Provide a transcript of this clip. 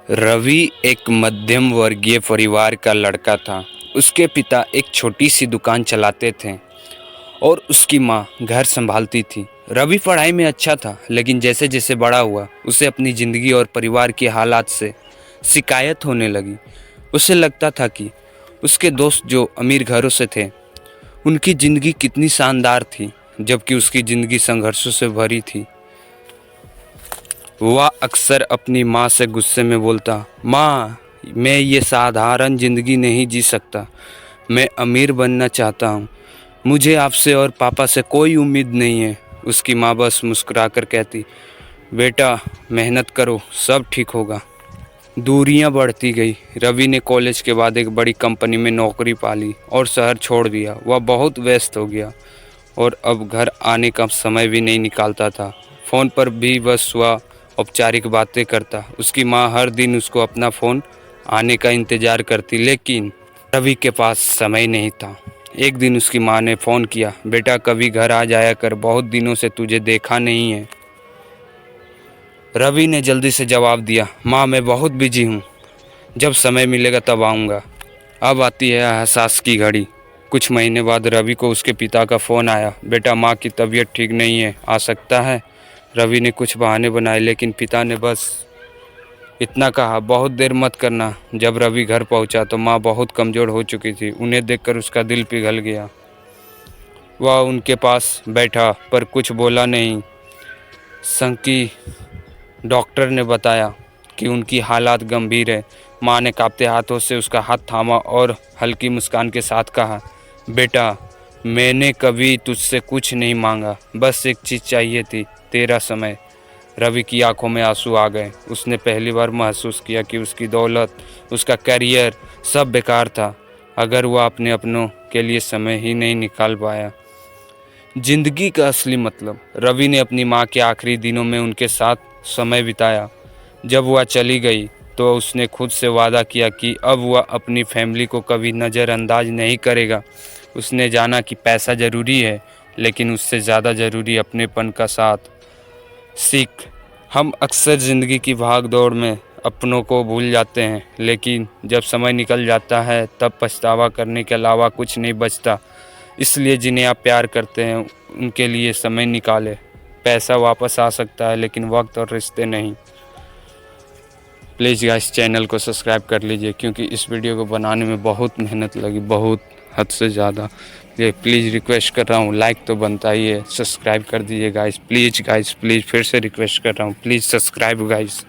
रवि एक मध्यम वर्गीय परिवार का लड़का था। उसके पिता एक छोटी सी दुकान चलाते थे और उसकी माँ घर संभालती थी। रवि पढ़ाई में अच्छा था, लेकिन जैसे जैसे बड़ा हुआ उसे अपनी ज़िंदगी और परिवार के हालात से शिकायत होने लगी। उसे लगता था कि उसके दोस्त जो अमीर घरों से थे उनकी ज़िंदगी कितनी शानदार थी, जबकि उसकी ज़िंदगी संघर्षों से भरी थी। वह अक्सर अपनी माँ से गुस्से में बोलता, माँ, मैं ये साधारण ज़िंदगी नहीं जी सकता। मैं अमीर बनना चाहता हूँ। मुझे आपसे और पापा से कोई उम्मीद नहीं है। उसकी माँ बस मुस्कुराकर कहती, बेटा मेहनत करो, सब ठीक होगा। दूरियां बढ़ती गई। रवि ने कॉलेज के बाद एक बड़ी कंपनी में नौकरी पा ली और शहर छोड़ दिया। वह बहुत व्यस्त हो गया और अब घर आने का समय भी नहीं निकालता था। फ़ोन पर भी बस वह औपचारिक बातें करता। उसकी माँ हर दिन उसको अपना फ़ोन आने का इंतज़ार करती, लेकिन रवि के पास समय नहीं था। एक दिन उसकी माँ ने फ़ोन किया, बेटा कभी घर आ जाया कर, बहुत दिनों से तुझे देखा नहीं है। रवि ने जल्दी से जवाब दिया, माँ मैं बहुत बिजी हूँ, जब समय मिलेगा तब आऊँगा। अब आती है एहसास की घड़ी। कुछ महीने बाद रवि को उसके पिता का फ़ोन आया, बेटा माँ की तबीयत ठीक नहीं है, आ सकता है। रवि ने कुछ बहाने बनाए, लेकिन पिता ने बस इतना कहा, बहुत देर मत करना। जब रवि घर पहुंचा तो माँ बहुत कमज़ोर हो चुकी थी। उन्हें देखकर उसका दिल पिघल गया। वह उनके पास बैठा पर कुछ बोला नहीं। संकी डॉक्टर ने बताया कि उनकी हालत गंभीर है। माँ ने कांपते हाथों से उसका हाथ थामा और हल्की मुस्कान के साथ कहा, बेटा मैंने कभी तुझसे कुछ नहीं मांगा, बस एक चीज़ चाहिए थी, तेरा समय। रवि की आंखों में आंसू आ गए। उसने पहली बार महसूस किया कि उसकी दौलत, उसका करियर सब बेकार था, अगर वह अपने अपनों के लिए समय ही नहीं निकाल पाया। जिंदगी का असली मतलब। रवि ने अपनी माँ के आखिरी दिनों में उनके साथ समय बिताया। जब वह चली गई तो उसने खुद से वादा किया कि अब वह अपनी फैमिली को कभी नज़रअंदाज नहीं करेगा। उसने जाना कि पैसा ज़रूरी है, लेकिन उससे ज़्यादा ज़रूरी अपनेपन का साथ। सीख। हम अक्सर ज़िंदगी की भाग दौड़ में अपनों को भूल जाते हैं, लेकिन जब समय निकल जाता है तब पछतावा करने के अलावा कुछ नहीं बचता। इसलिए जिन्हें आप प्यार करते हैं उनके लिए समय निकालें। पैसा वापस आ सकता है, लेकिन वक्त और रिश्ते नहीं। प्लीज़ गाइस चैनल को सब्सक्राइब कर लीजिए, क्योंकि इस वीडियो को बनाने में बहुत मेहनत लगी, बहुत हद से ज़्यादा। ये प्लीज़ रिक्वेस्ट कर रहा हूँ, लाइक तो बनता ही है, सब्सक्राइब कर दीजिए गाइस, प्लीज़ गाइस, प्लीज़ फिर से रिक्वेस्ट कर रहा हूँ, प्लीज़ सब्सक्राइब गाइस।